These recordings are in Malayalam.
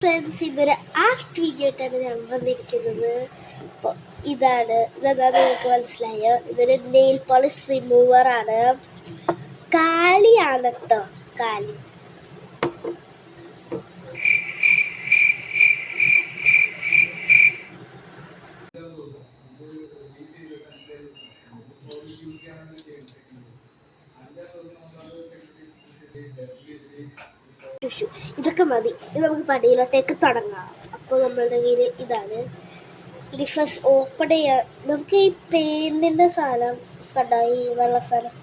ഫ്രണ്ട്സ്, ഇതൊരു ആർട്ട് വീഡിയോ ആയിട്ടാണ് ഞാൻ വന്നിരിക്കുന്നത്. അപ്പോൾ ഇതെന്താ നിങ്ങൾക്ക് മനസ്സിലായോ? ഇതൊരു നെയിൽ പോളിഷ് റിമൂവർ ആണ്. കാലിയാണ് കേട്ടോ, കാലി. ഇതൊക്കെ മതി. ഇത് നമുക്ക് പടിയിലോട്ടേക്ക് തുടങ്ങാം. അപ്പോൾ നമ്മളുടെ കയ്യിൽ ഇതാണ്. ഇനി ഫസ്റ്റ് ഓപ്പൺ ചെയ്യാൻ നമുക്ക് ഈ പെയിൻറ്റിൻ്റെ സാധനം കണ്ടോ, ഈ വെള്ള സാധനം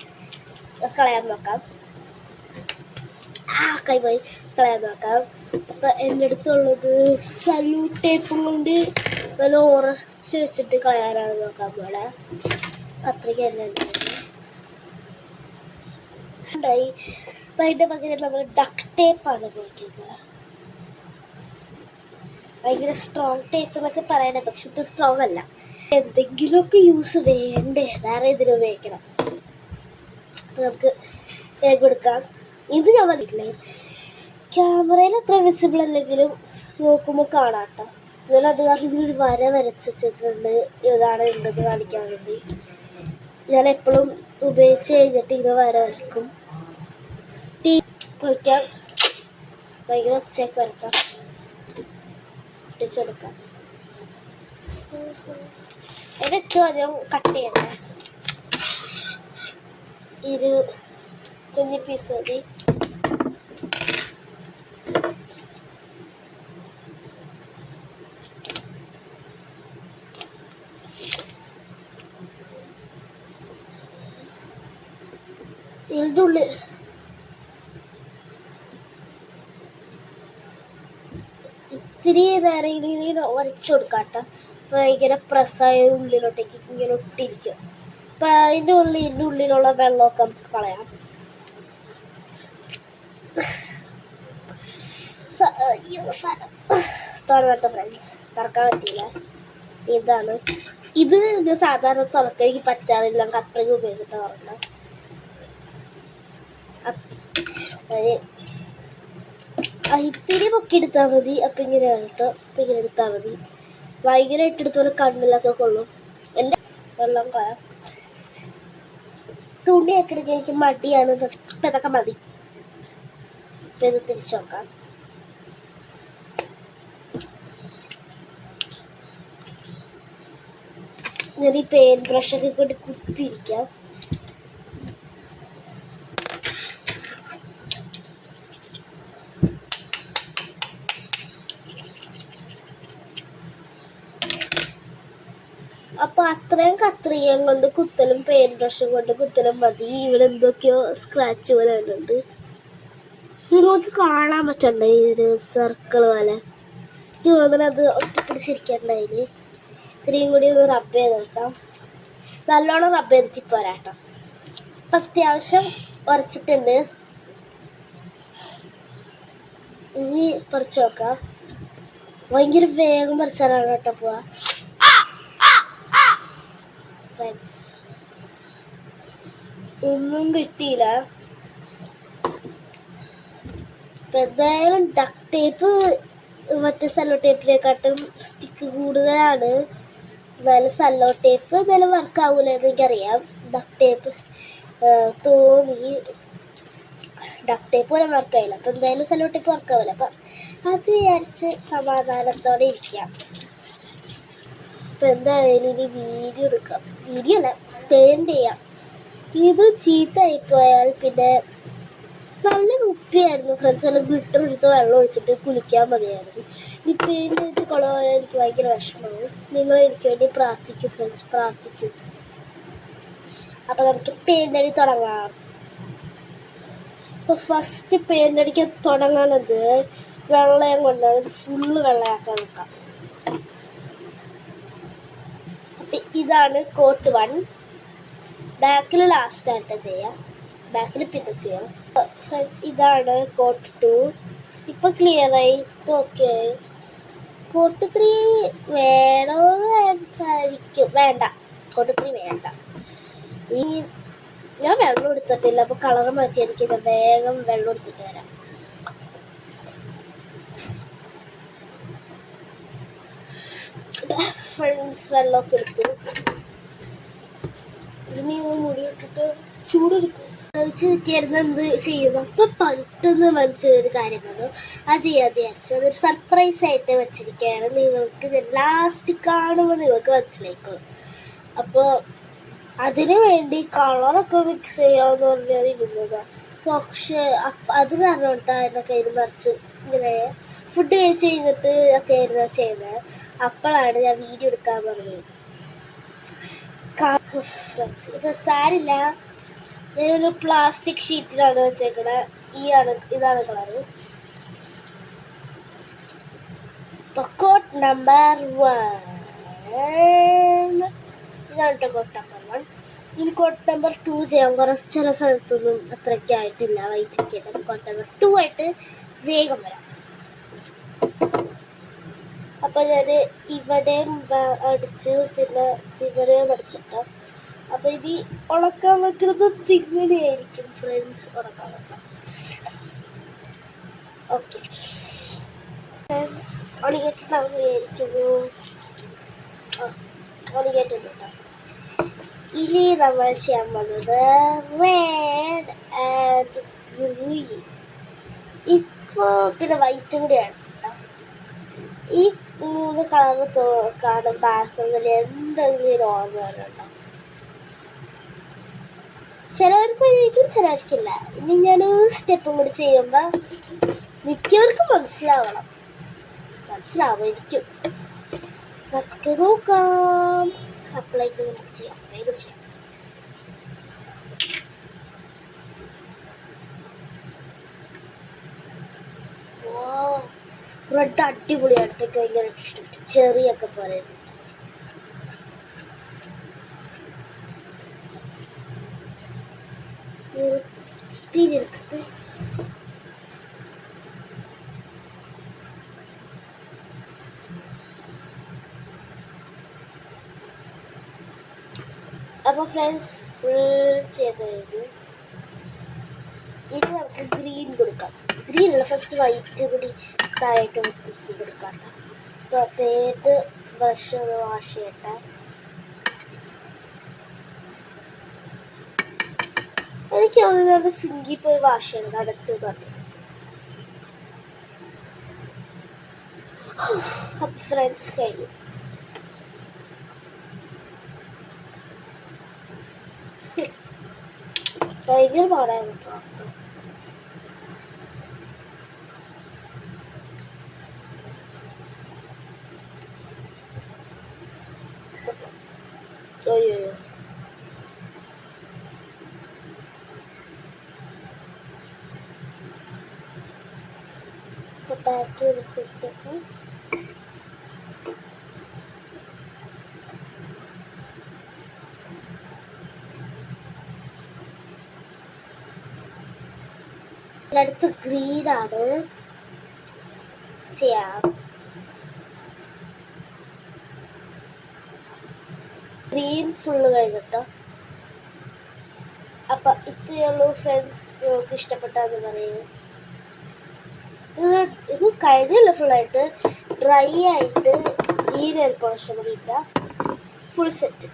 കളയാൻ നോക്കാം. കൈ പോയി കളയാൻ നോക്കാം. അപ്പം എൻ്റെ അടുത്തുള്ളത് സലൂ ടേപ്പും കൊണ്ട് നല്ല ഉറച്ച് വെച്ചിട്ട് കളയാനാണ് നോക്കാൻ പോലെ. കത്രിക എല്ലാം ഉണ്ടായി. അപ്പം അതിൻ്റെ പകരം നമ്മൾ ഡക്ട് ടേപ്പാണ് ഉപയോഗിക്കുന്നത്. ഭയങ്കര സ്ട്രോങ് ടേപ്പ് എന്നൊക്കെ പറയണേ, പക്ഷെ ഇപ്പം സ്ട്രോങ് അല്ല. എന്തെങ്കിലുമൊക്കെ യൂസ് വേണ്ടേ, വേറെ ഇതിന് ഉപയോഗിക്കണം. നമുക്ക് കൊടുക്കാം. ഇത് ഞാൻ പറഞ്ഞിട്ടില്ലേ, ക്യാമറയിൽ അത്ര വിസിബിൾ അല്ലെങ്കിലും നോക്കുമ്പോൾ കാണാം കേട്ടോ. ഞാനത് കാരണം ഇതിനൊരു വര വരച്ച് വെച്ചിട്ടുണ്ട്. ഇതാണ് ഉണ്ടെന്ന് കാണിക്കാൻ വേണ്ടി. ഞാൻ എപ്പോഴും ഉപയോഗിച്ച് കഴിഞ്ഞിട്ട് ഇങ്ങനെ വര വരക്കും. ടീ കുളിക്കാം, ഭയങ്കര ഒച്ചയൊക്കെ വരക്കാം, ഒട്ടിച്ചെടുക്കാം. അതിന് ഏറ്റവും അധികം കട്ട് ചെയ്യണ്ടേ, ഒരു കുഞ്ഞു പീസ് മതി. ഇതിൻ്റെ ഉള്ളിൽ ഇത്തിരി നേരം ഇങ്ങനെ വരച്ചു കൊടുക്കാം കേട്ടോ. അപ്പോൾ ഭയങ്കര പ്രസ്സായ ഉള്ളിലോട്ടേക്ക് ഇങ്ങനെ ഒട്ടിരിക്കും. അപ്പം അതിൻ്റെ ഉള്ളിലുള്ള വെള്ളമൊക്കെ നമുക്ക് കളയാം. തുറന്നിട്ട് ഫ്രണ്ട്സ്, തുറക്കാൻ പറ്റിയില്ല. ഇതാണ് ഇത്. സാധാരണ തുറക്കാൻ എനിക്ക് പറ്റാറില്ല, കത്രിക ഉപയോഗിച്ചിട്ട് തുറക്കണം. ഇത്തിരി പൊക്കിയെടുത്താൽ മതി. അപ്പം ഇങ്ങനെയാണ് കേട്ടോ. അപ്പം ഇങ്ങനെ എടുത്താൽ മതി. ഭയങ്കരമായിട്ട് എടുത്തോലെ കണ്ണിലൊക്കെ കൊള്ളും. എൻ്റെ വെള്ളം കളയാം. തുണിയൊക്കെ എടുക്കാൻ എനിക്ക് മടിയാണ്. ഇപ്പം ഇതൊക്കെ മതി. ഇപ്പം ഇത് തിരിച്ചു നോക്കാം. ഞാൻ ഈ പെയിൻറ്റ് ബ്രഷൊക്കെ കൊണ്ട് കുത്തിയിരിക്കാം. അപ്പോൾ അത്രയും കത്രികയും കൊണ്ട് കുത്തലും പെയിൻറ്റ് ബ്രഷും കൊണ്ട് കുത്തലും മതി. ഇവിടെ എന്തൊക്കെയോ സ്ക്രാച്ച് പോലെ വരുന്നുണ്ട്. നിങ്ങൾക്ക് കാണാൻ പറ്റണ്ട ഈ ഒരു സർക്കിൾ പോലെ. എനിക്ക് തോന്നുന്നത് അത് ഒട്ടിപ്പിടിച്ചിരിക്കണ്ടായിന്. ഇത്രയും കൂടി ഒന്ന് റബ്ബ് ചെയ്ത് നോക്കാം. നല്ലോണം റബ്ബ് ചെയ്തിട്ട് ഇപ്പോൾ വരാട്ടോ. അപ്പം അത്യാവശ്യം ഉരച്ചിട്ടുണ്ട്. ഇനി പറിച്ച് നോക്കാം. ഭയങ്കര വേഗം പറിച്ചാലാണ് കേട്ടോ പോവാ. ഒന്നും കിട്ടിയില്ല. ഇപ്പം എന്തായാലും ഡക്ട് ടേപ്പ് മറ്റേ സല്ലോ ടേപ്പിനെക്കാട്ടും സ്റ്റിക്ക് കൂടുതലാണ്. എന്നാലും സല്ലോ ടേപ്പ് എന്തായാലും വർക്കാവൂല എന്ന് എനിക്കറിയാം. ഡക്ട് ടേപ്പ് തോന്നി ഡക്ട് ടേപ്പ് പോലെ വർക്കായില്ല. അപ്പം എന്തായാലും സല്ലോ ടേപ്പ് വർക്കാവില്ല. അപ്പം അത് വിചാരിച്ച് സമാധാനത്തോടെ ഇരിക്കാം. അപ്പം എന്തായാലും ഇനി വീഡിയോ എടുക്കാം. വീഡിയോ അല്ല, പെയിൻറ്റ് ചെയ്യാം. ഇത് ചീത്തയായിപ്പോയാൽ പിന്നെ നല്ല കുപ്പിയായിരുന്നു ഫ്രണ്ട്സ്. നല്ല ഗ്ലിറ്റർ എടുത്ത് വെള്ളം ഒഴിച്ചിട്ട് കുളിക്കാൻ മതിയായിരുന്നു. ഇനി പെയിൻറ്റ് ചെയ്ത് കുളമായാൽ എനിക്ക് ഭയങ്കര വിഷമമാവും. നിങ്ങൾ എനിക്ക് വേണ്ടി പ്രാർത്ഥിക്കും ഫ്രണ്ട്സ്, പ്രാർത്ഥിക്കും. അപ്പം നമുക്ക് പെയിൻറ്റ് അടി തുടങ്ങാം. അപ്പോൾ ഫസ്റ്റ് പെയിൻറ്റ് അടിക്കാൻ തുടങ്ങുന്നത് വെള്ളം കൊണ്ടാണ്. ഇത് ഫുള്ള് വെള്ളയാക്കാൻ നോക്കാം. അപ്പം ഇതാണ് കോട്ട് 1. ബാക്കിൽ ലാസ്റ്റായിട്ട് ചെയ്യാം, ബാക്കിൽ പിന്നെ ചെയ്യാം. ഫ്രണ്ട്സ്, ഇതാണ് കോട്ട് 2. ഇപ്പം ക്ലിയറായി. ഓക്കെ, കോട്ട് 3 വേണോ വേണ്ടായിരിക്കും. വേണ്ട, കോട്ട് 3 വേണ്ട. ഈ ഞാൻ വെള്ളം എടുത്തിട്ടില്ല, അപ്പോൾ കളർ മാറ്റിയായിരിക്കും. വേഗം വെള്ളം എടുത്തിട്ട് വരാം. ഫ്രണ്ട്സ് വെള്ളമൊക്കെ എടുത്തു. ഇനി മുടി ഇട്ടിട്ട് ചൂടെടുക്കും വെച്ചിരിക്കായിരുന്നു എന്ത് ചെയ്യുന്നു. അപ്പം പെട്ടെന്ന് മനസ്സിലൊരു കാര്യം വന്നു, അത് ചെയ്യാതെ വിചാരിച്ചു. അതൊരു സർപ്രൈസ് ആയിട്ട് വെച്ചിരിക്കുകയാണ്. നിങ്ങൾക്ക് ലാസ്റ്റ് കാണുമ്പോൾ നിങ്ങൾക്ക് മനസ്സിലായിക്കോളും. അപ്പോൾ അതിനു വേണ്ടി കളറൊക്കെ മിക്സ് ചെയ്യാമെന്ന് പറഞ്ഞാൽ ഇരുന്നത്. പക്ഷേ അത് കാരണം കേട്ടോ കയ്യിൽ നിറച്ചു ഇങ്ങനെ ഫുഡ് കഴിച്ച് കഴിഞ്ഞിട്ട് ഒക്കെ ആയിരുന്നു ചെയ്യുന്നത്. അപ്പോഴാണ് ഞാൻ വീഡിയോ എടുക്കാൻ പറഞ്ഞത്. ഫ്രണ്ട്സ് ഇപ്പം സാരില്ല, ഞാനൊരു പ്ലാസ്റ്റിക് ഷീറ്റിലാണ് വെച്ചേക്കണത്. ഇതാണ് കളറ്. കോട്ട് നമ്പർ 1 ഇതാണ് കേട്ടോ കോട്ട് നമ്പർ 1. ഇനി കോട്ട് നമ്പർ 2 ചെയ്യാം. കുറച്ച് ചില സ്ഥലത്തൊന്നും അത്രയ്ക്ക് ആയിട്ടില്ല വൈറ്റ് ഒക്കെ. കോട്ട് നമ്പർ 2 ആയിട്ട് വേഗം വരാം. അപ്പോൾ ഞാൻ ഇവിടെയും അടിച്ചു, പിന്നെ ഇവിടെയും അടിച്ചിട്ടോ. അപ്പോൾ ഇനി ഉണക്കാൻ വെക്കുന്നത് ഇങ്ങനെയായിരിക്കും ഫ്രണ്ട്സ്. ഉണക്കാൻ വെക്കാം. Okay friends, ഉണങ്ങിയിട്ടുണ്ടാവുകയായിരിക്കുന്നു. ഉണങ്ങിയിട്ടുണ്ട് കേട്ടോ. ഇനി നമ്മൾ ചെയ്യാൻ പോകുന്നത് റെഡ് ആൻഡ് ഗ്രീൻ. ഇപ്പോൾ പിന്നെ വൈറ്റും കൂടിയാണ്. ഈ 3 കളർ കാണുമ്പോൾ ആർക്കെങ്കിലും എന്തെങ്കിലും ഓർമ്മ വരുന്നുണ്ടോ? ചിലവർക്ക് വരികയും ചിലവർക്കില്ല. ഇനി ഞാനൊരു സ്റ്റെപ്പും കൂടി ചെയ്യുമ്പോൾ മിക്കവർക്കും മനസ്സിലാവുമായിരിക്കും. നമുക്ക് നോക്കാം. അപ്ലൈക്ക് നമുക്ക് ചെയ്യാം, വേഗം ചെയ്യാം. റെഡ് അടിപൊളിയാണ്. ഭയങ്കര ഇഷ്ടപ്പെട്ടു. ചെറിയൊക്കെ പറയുന്നത് എടുത്തിട്ട് അപ്പോൾ ഫ്രണ്ട്സ് ഫുൾ ചെയ്ത് കഴിഞ്ഞു. ഇനി നമുക്ക് ഗ്രീൻ കൊടുക്കാം. ഗ്രീനുള്ള ഫസ്റ്റ് വൈറ്റ് കൂടി താഴേക്ക് വൃത്തിച്ച് കൊടുക്കാം. അപ്പോൾ ഏത് ബ്രഷ് ഒന്ന് വാഷ് ചെയ്യട്ടെ. എനിക്ക് തോന്നുന്നത് സിങ്കിൽ പോയി വാഷ് ചെയ്യണം അടുത്ത് പറഞ്ഞു. അപ്പോൾ ഫ്രണ്ട്സ് കഴിഞ്ഞു. ഭയങ്കര പാടായിരുന്നു കേട്ടോ. അയ്യോ പൊട്ടാറ്റോ എടുത്തിട്ടൊക്കെ അടുത്ത് ഗ്രീനാണ് ചെയ്യാം. ഗ്രീൻ ഫുള്ള് കഴിഞ്ഞിട്ടോ. അപ്പം ഇത്രയുള്ളൂ ഫ്രണ്ട്സ്. നിങ്ങൾക്ക് ഇഷ്ടപ്പെട്ടാന്ന് പറയൂ. ഇത് കഴിഞ്ഞില്ല ഫുള്ളായിട്ട്. ഡ്രൈ ആയിട്ട് ഈ നെയിൽ പോളിഷ് കൂടി ഇട്ട ഫുൾ സെറ്റ്.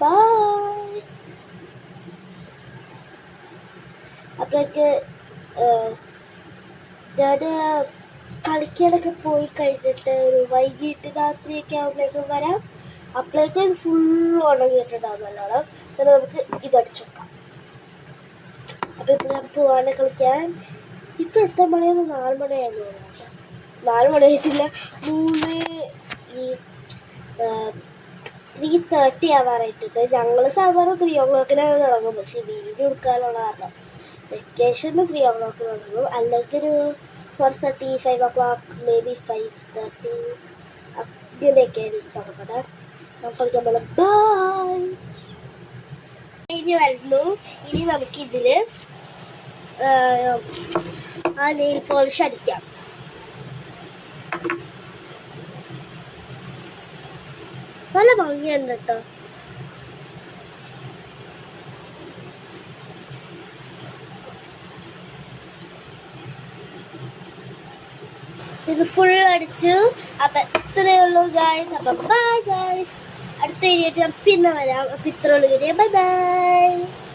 ബൈ. അപ്പോഴേക്ക് ഞാൻ കളിക്കാനൊക്കെ പോയി കഴിഞ്ഞിട്ട് ഒരു വൈകിട്ട് രാത്രിയൊക്കെ ആകുമ്പോഴേക്കും വരാം. അപ്പോഴേക്കും ഇത് ഫുൾ ഉണങ്ങിയിട്ടുണ്ടാവും നല്ലോണം. എന്നിട്ട് നമുക്ക് ഇതടിച്ചു വെക്കാം. അപ്പോൾ ഇപ്പോൾ ഞാൻ പോവാണ് കളിക്കാൻ. ഇപ്പം എത്ര മണിയാണ്? 4 മണിയായിരുന്നു. 4 മണിയായിട്ടില്ല, 3:30 ആവാറായിട്ടുണ്ട്. ഞങ്ങൾ സാധാരണ 3 o'clock തുടങ്ങും. പക്ഷേ വീഡിയോ എടുക്കാനുള്ള കാരണം വെക്കേഷന് 3 o'clock തുടങ്ങും. അല്ലെങ്കിൽ ഒരു 4:30, 5 o'clock, മേ ബി 5:30 അങ്ങനെയൊക്കെയാണ് തുടങ്ങുന്നത്. കളിക്കാൻ പോലെ ബൈ. ഇനി വരുന്നു. ഇനി നമുക്കിതിൽ ആ നെയിൽ പോളിഷ് അടിക്കാം. നല്ല ഭംഗിയുണ്ട് കേട്ടോ. ഇത് ഫുൾ അടിച്ചു. അപ്പം ഇത്രയേ ഉള്ളൂ ഗായ്സ്. അപ്പം ബൈ ഗായ്സ്. അടുത്ത വീഡിയോ ഞാൻ പിന്നെ വരാം. അപ്പം ഇത്രയേ ഉള്ളൂ വീഡിയോ. Bye bye.